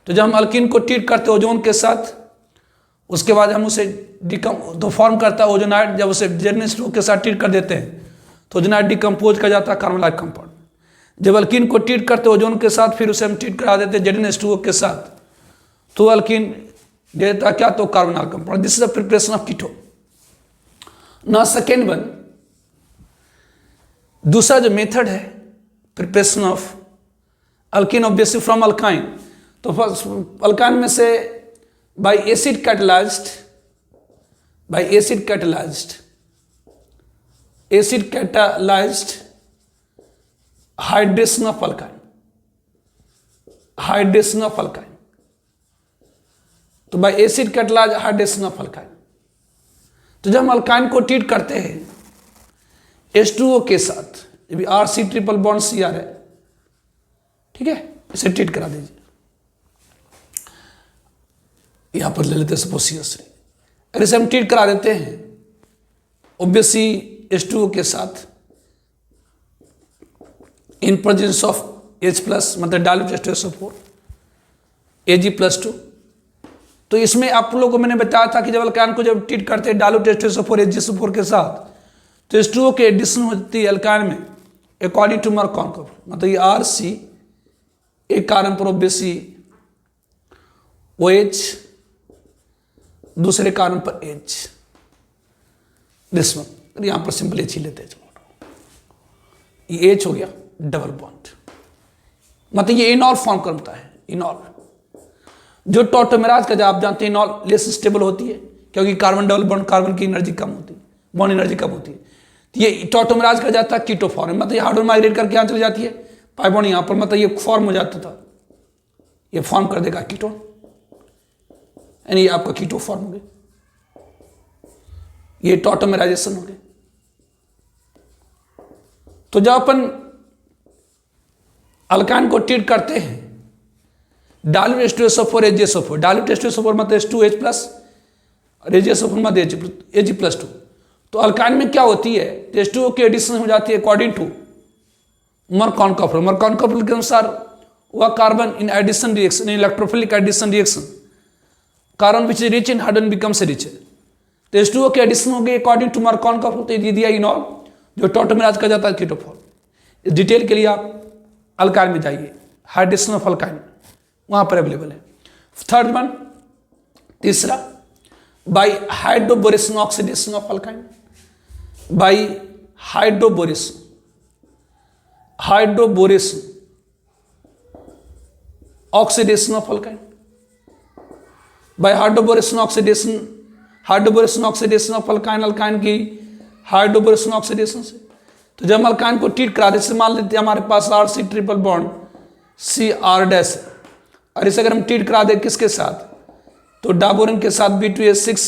तो जब हम अल्कीन को ट्रीट करते ओजोन के साथ उसके बाद हम उसे तो फॉर्म करता है ओजोनाइड। जब उसे ZnH2O के साथ ट्रीट कर देते हैं तो ओजोनाइड डिकम्पोज कर जाता है कार्बोनाइल कंपाउंड। जब अल्कीन को ट्रीट करते हैं ओजोन के साथ, फिर उसे हम ट्रीट करा देते हैं ZnH2O के साथ, तो अल्कीन दे देता क्या, तो carbonyl compound. This is the preparation of ketone. ना सेकेंड वन, दूसरा जो मेथड है preparation of alkene obviously from alkyne, तो फर्स्ट अल्काइन में से by acid catalysed hydration of alkyne, तो by acid catalyse hydration of alkyne. तो जब हम अल्काइन को ट्रीट करते हैं H2O के साथ, RC ट्रिपल बॉन्ड Cr है, ठीक है, इसे ट्रीट करा दीजिए। यहां पर ले लेते हैं सपोज CH3, अगर इसे हम ट्रीट करा देते हैं ऑब्वियसली H2O के साथ इन प्रेजेंस ऑफ H+, मतलब डाइल्यूटेड H2SO4 Ag+2। तो इसमें आप लोगों को मैंने बताया था कि जब अल्काइन को जब ट्रीट करते हैं डाइल्यूटेड H2SO4 Ag+4 के साथ, तो H2O के एडिशन होती है अल्काइन में अकॉर्डिंग टू मर्कॉनकॉफ, मतलब ये RC एक कार्बन पर ऑब्वियसली OH, दूसरे कार्बन पर H, दिस वन। यहां पर सिंपल H ही लेते हैं, ये H हो गया डबल बॉन्ड, मतलब ये इनॉल फॉर्म करता है। इनॉल जो टॉटोमेराज का, जब आप जानते हैं इनॉल लेस स्टेबल होती है क्योंकि कार्बन डबल बॉन्ड, कार्बन की एनर्जी कम होती है, बॉन्ड एनर्जी कम होती है, तो ये टॉटोमेराज का जाता है कीटो फॉर्म, मतलब ये हाइड्रोजन माइग्रेट करके यहाँ चली जाती है पाई बॉन्ड यहाँ पर, मतलब ये फॉर्म हो जाता था, ये फॉर्म कर देगा कीटोन, यानी ये आपका कीटो फॉर्म हो गया, ये टॉटोमेराइजेशन हो गया। तो जब अपन अल्काइन को ट्रीट करते हैं diluted H2SO4 Ag+4, diluted H2SO4 मतलब H2H+ और Ag+4 मतलब Ag+2, तो अल्काइन में क्या होती है, H2O की एडिशन हो जाती है according to Markovnikov rule. Markovnikov rule के अनुसार वह carbon in addition reaction, electrophilic addition reaction, carbon which is rich in hydrogen becomes rich, तो H2O की एडिशन हो गई अकॉर्डिंग टू मर्कॉनकॉफ रूल, तो दिया इनॉल जो टॉटोमेराज का जाता है कीटोफॉर्म। इस डिटेल के लिए आप अल्काइन में जाइए, हाइड्रेशन ऑफ अल्काइन वहां पर अवेलेबल है। थर्ड वन, तीसरा, by hydroboration oxidation of alkyne, by hydroboration oxidation of alkyne, by hydroboration oxidation of alkyne, alkyne की हाइड्रोबोरेशन ऑक्सीडेशन से। तो जब हम अल्काइन को ट्रीट करा देते, मान लेते हैं हमारे पास RC ट्रिपल बॉन्ड Cr' और इसे अगर हम ट्रीट करा दे किसके साथ, तो डाबोरिन के साथ B2H6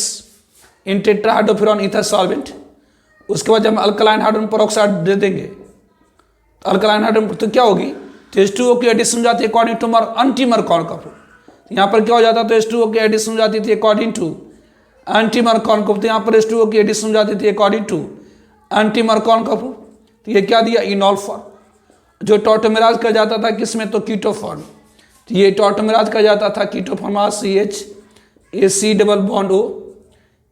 इन टेट्राहाइड्रोफुरान ईथर सॉल्वेंट। उसके बाद जब हम अल्कलाइन हाइड्रोजन पेरोक्साइड दे देंगे, तो अल्कलाइन हाइड्रोजन तो क्या होगी, तो H2O की एडिशन हो जाती है अकॉर्डिंग टू एंटी मर्कॉनकॉफ रूल। यहाँ पर क्या हो जाता है, तो H2O की एडिशन हो जाती थी अकॉर्डिंग टू एंटी मर्कॉनकॉफ, तो यहाँ पर H2O की एडिशन हो जाती थी अकॉर्डिंग टू एंटी मर्कॉनकॉफ रूल। तो ये क्या दिया, इनॉल फॉर्म, जो टॉटोमेराज का जाता था किसमें, तो कीटो फॉर्म, तो ये टॉटोमेराज का जाता था keto form CH AC double bond O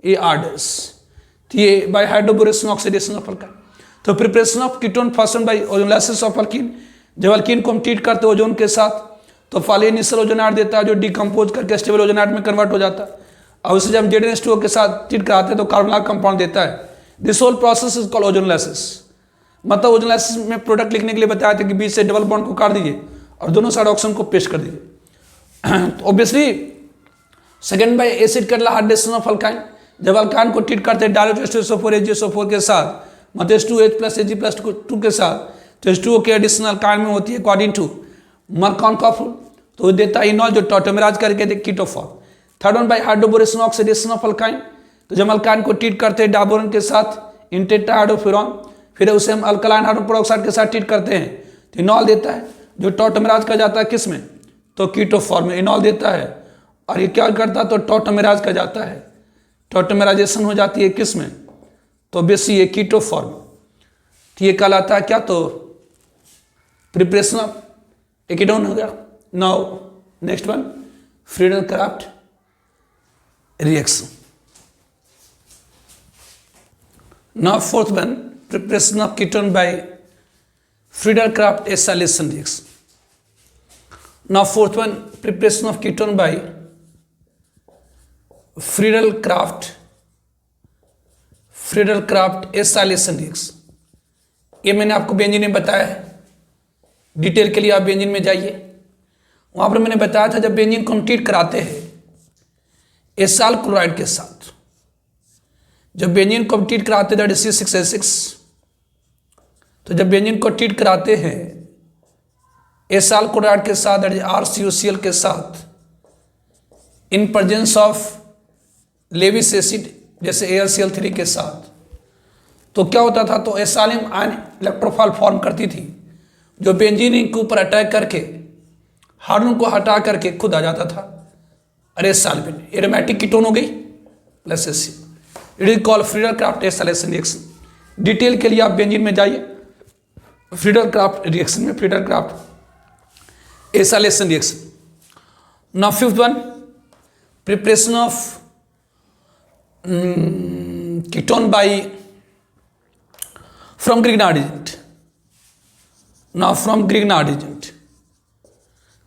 AR', तो ये by hydroboration oxidation of alkyne. तो preparation of ketone first by ozonolysis of alkene, जब अल्कीन को हम ट्रीट करते ओजोन के साथ, तो पहले इनिशियल ओजोनाइड देता है जो डिकम्पोज करके स्टेबल ओजोनाइड में कन्वर्ट हो जाता है, और उसे जब ZnH2O के साथ ट्रीट कराते हैं तो कार्बोनाइल कंपाउंड देता है। This whole process is called ozonolysis. मतलब ओजोनलाइसिस में प्रोडक्ट लिखने के लिए बताया था कि बीच से डबल बॉन्ड को काट दीजिए और दोनों साइड ऑक्सीजन को पेस्ट कर दीजिए। तो obviously second by acid catalysed hydration of alkyne, जब अल्काइन को ट्रीट करते हैं डाइल्यूटेड H2SO4 Ag+4 के साथ, मतलब H2H+ Ag+2 के साथ, तो H2O की एडिशन अल्काइन में होती है अकॉर्डिंग टू मर्कॉनकॉफ रूल, तो देता है इनॉल जो टॉटोमेराज करके keto form. Third one by hydroboration oxidation of alkyne, तो जब अल्काइन को ट्रीट करते हैं डाबोरिन के साथ इन टेट्राहाइड्रोफुरान, फिर उसे हम अल्कलाइन हाइड्रोजन पेरोक्साइड के साथ ट्रीट करते हैं, तो इनॉल देता है जो टॉटोमेराज का जाता है किस में, तो कीटो फॉर्म में इनॉल देता है। और ये क्या करता है, तो टॉटोमेराज का जाता है, टॉटोमेराइजेशन हो जाती है किस में, तो बेसी ये कीटो फॉर्म, तो ये कहलाता है क्या, तो प्रिपरेशन ऑफ एकीटोन हो गया। Now next one Friedel craft, reaction. Now fourth one, preparation of ketone by Friedel-Crafts acylation reaction. Now fourth one, preparation of ketone by Friedel-Crafts acylation reaction. ये मैंने आपको बेंजीन में बताया है, डिटेल के लिए आप बेंजीन में जाइए। वहाँ पर मैंने बताया था जब बेंजीन को हम ट्रीट कराते हैं एसाइल क्लोराइड के साथ, जब बेंजीन को हम ट्रीट कराते हैं C6H6, तो जब बेंजीन को ट्रीट कराते हैं एसाइल क्लोराइड के साथ RCOCl के साथ in presence of Lewis acid जैसे AlCl3 के साथ, तो क्या होता था, तो एसाइलिन आयन इलेक्ट्रोफाइल फॉर्म करती थी जो बेंजीन के ऊपर अटैक करके हार्डन को हटा करके खुद आ जाता था एसाइलिन, एरोमेटिक कीटोन हो गई plus acid. It is called Friedel Crafts acylation reaction. Detail के लिए आप बेंजीन में जाइए, फ्रीडल-क्राफ्ट रिएक्शन में Friedel Crafts acylation reaction. Now fifth one, preparation of ketone by from Grignard agent. Now from Grignard agent,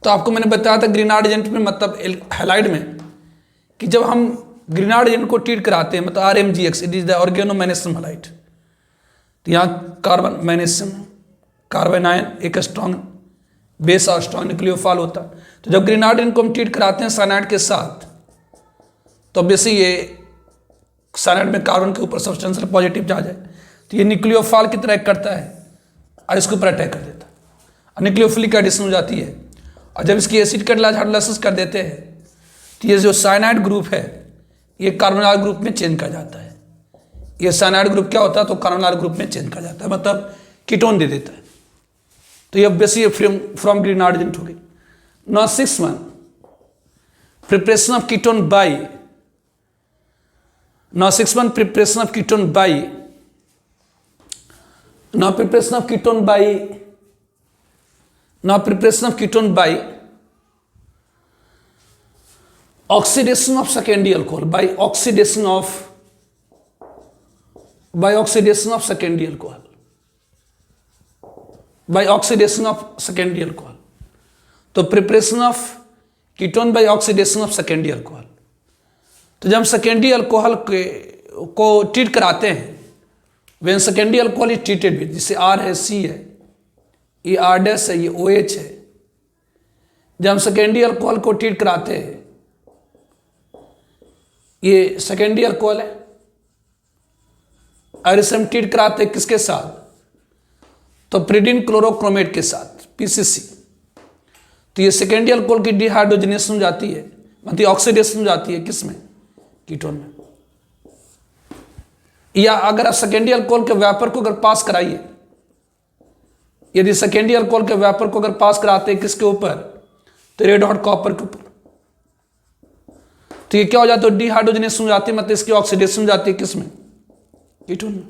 तो आपको मैंने बताया था ग्रिग्नार्ड एजेंट में मतलब हैलाइड में कि जब हम ग्रिग्नार्ड एजेंट को ट्रीट कराते हैं मतलब RMGX, it is the organomagnesium halide, तो यहाँ कार्बन मैग्नीशियम कार्बन आयन एक स्ट्रॉन्ग बेस और स्ट्रॉन्ग न्यूक्लियोफाइल होता है। तो जब ग्रिग्नार्ड एजेंट को हम ट्रीट कराते हैं साइनाइड के साथ, तो ऑब्वियसली ये साइनाइड में कार्बन के ऊपर सब्सटेंशियल पॉजिटिव जा जाए तो ये न्यूक्लियोफाइल की तरह करता है और इसके ऊपर अटैक कर देता है और न्यूक्लियोफिलिक एडिशन हो जाती है। और जब इसकी एसिड कैटालाइज हाइड्रोलाइसिस कर देते हैं तो ये जो साइनाइड ग्रुप है ये कार्बोनाइल ग्रुप में चेंज कर जाता है। ये साइनाइड ग्रुप क्या होता है, तो कार्बोनाइल ग्रुप में चेंज कर जाता है, मतलब कीटोन दे देता है। तो ये बेसिकली फ्रॉम ग्रिग्नार्ड एजेंट हो गई। Now sixth one, preparation of ketone by preparation of ketone by oxidation of secondary alcohol, by oxidation of secondary alcohol, तो preparation of ketone by oxidation of secondary alcohol. तो जब हम secondary alcohol को treat कराते हैं, when secondary alcohol is treated with, जैसे R है, C है, ये R' है, ये OH है, जब हम सेकेंडरी अल्कोहल को ट्रीट कराते हैं, ये सेकेंडरी अल्कोहल है और इसे हम ट्रीट कराते हैं किसके साथ, तो प्रिडिन क्लोरोक्रोमेट के साथ PCC। तो ये सेकेंडरी अल्कोहल की डिहाइड्रोजनेशन हो जाती है, मतलब ऑक्सीडेशन हो जाती है किसमें, कीटोन में। या अगर आप सेकेंडरी अल्कोहल के वेपर को अगर पास कराइए, यदि सेकेंडरी अल्कोहल के वेपर को अगर पास कराते हैं किसके ऊपर, तो रेड हॉट कॉपर के ऊपर, तो ये क्या हो जाता है, डिहाइड्रोजनेशन हो जाती है, मतलब इसकी ऑक्सीडेशन हो जाती है किसमें, कीटोन में।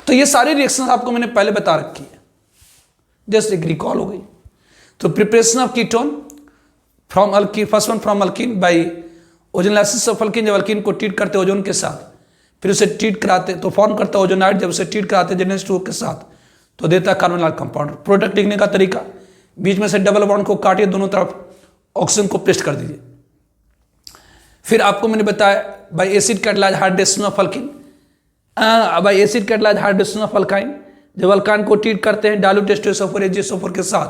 तो ये सारी रिएक्शन आपको मैंने पहले बता रखी है, जस्ट एक रिकॉल हो गई। तो preparation of ketone from alkene, first one from alkene by ozonolysis of alkene, जब अल्कीन को ट्रीट करते ओजोन के साथ, फिर उसे ट्रीट कराते तो फॉर्म करता ओजोनाइड, जब उसे ट्रीट कराते NH2O के साथ तो देता कार्बोनिल कंपाउंड। प्रोडक्ट लिखने का तरीका, बीच में से डबल बॉन्ड को काटिए, दोनों तरफ ऑक्सीजन को पेस्ट कर दीजिए। फिर आपको मैंने बताया by acid catalyse hydration of alkyne, by acid catalyse hydration of alkyne, जब अल्काइन को ट्रीट करते हैं डायल्यूट H2SO4 AgSO4 के साथ,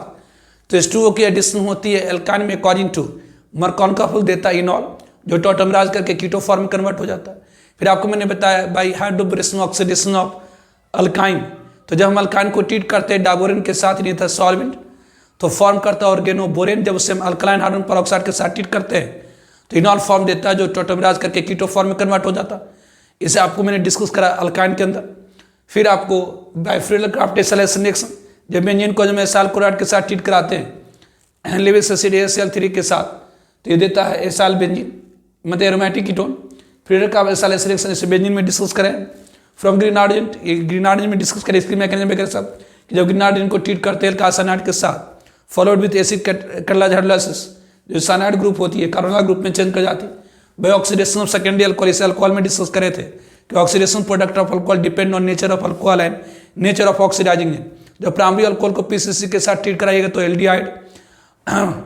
तो H2O की एडिशन होती है एल्काइन में अकॉर्डिंग टू मरकॉन का फुल देता है इनॉल, जो टॉटमराज करके कीटो फॉर्म में कन्वर्ट हो जाता है। फिर आपको मैंने बताया बाई हाइड्रोब्रेशन ऑक्सीडेशन ऑफ अल्काइन, तो जब हम अल्काइन को ट्रीट करते हैं डायबोरेन के साथ नहीं था सॉल्वेंट, तो फॉर्म करता है ऑर्गेनोबोरेन, जब उसे हम अल्कलाइन हाइड्रोजन पेरोक्साइड के साथ ट्रीट करते हैं तो इनॉल फॉर्म देता है, जो टॉटमराज करके कीटो फॉर्म में कन्वर्ट हो जाता है। इसे आपको मैंने डिस्कस करा अल्काइन के अंदर। फिर आपको बाई फ्रीडल-क्राफ्ट एसाइलेशन रिएक्शन, जब बेंजीन को जब एसाइल क्लोराइड के साथ ट्रीट कराते हैं लेविस एसिड AlCl3 के साथ, तो ये देता है एसाइल बेंजीन, मतलब aromatic ketone. Friedel-Crafts acylation reaction इसे बेंजीन में डिस्कस करें फ्रॉम ग्रिग्नार्ड एजेंट, ये ग्रिग्नार्ड एजेंट में डिस्कस करें इसकी मैकेनिज्म वगैरह सब, कि जब ग्रिग्नार्ड एजेंट को ट्रीट करते हैं एल्कासाइनाइड के साथ followed with acid catalyse hydrolysis, जो साइनाइड ग्रुप होती है कार्बोनिल ग्रुप में चेंज कर जाती है। By oxidation of secondary alcohol, इसे अल्कोहल में डिस्कस करे थे कि oxidation product of alcohol depend on nature of alcohol and nature of oxidising agent. जब प्राइमरी अल्कोहल को पीसीसी के साथ ट्रीट कराइएगा तो एल्डिहाइड,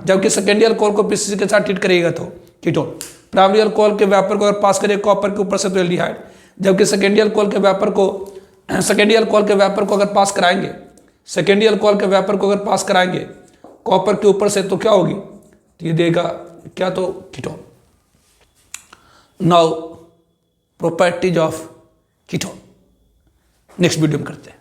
जबकि सेकेंडरी अल्कोहल को पीसीसी के साथ ट्रीट करिएगा तो कीटोन। प्राइमरी अल्कोहल के वेपर को अगर पास करिए कॉपर के ऊपर से तो एल्डिहाइड, जबकि सेकेंडरी अल्कोहल के वेपर को अगर पास कराएंगे, सेकेंडरी अल्कोहल के वेपर को अगर पास कराएंगे कॉपर के ऊपर से तो क्या होगी, तो ये देगा क्या, तो ketone. Now properties of ketone next video में करते हैं।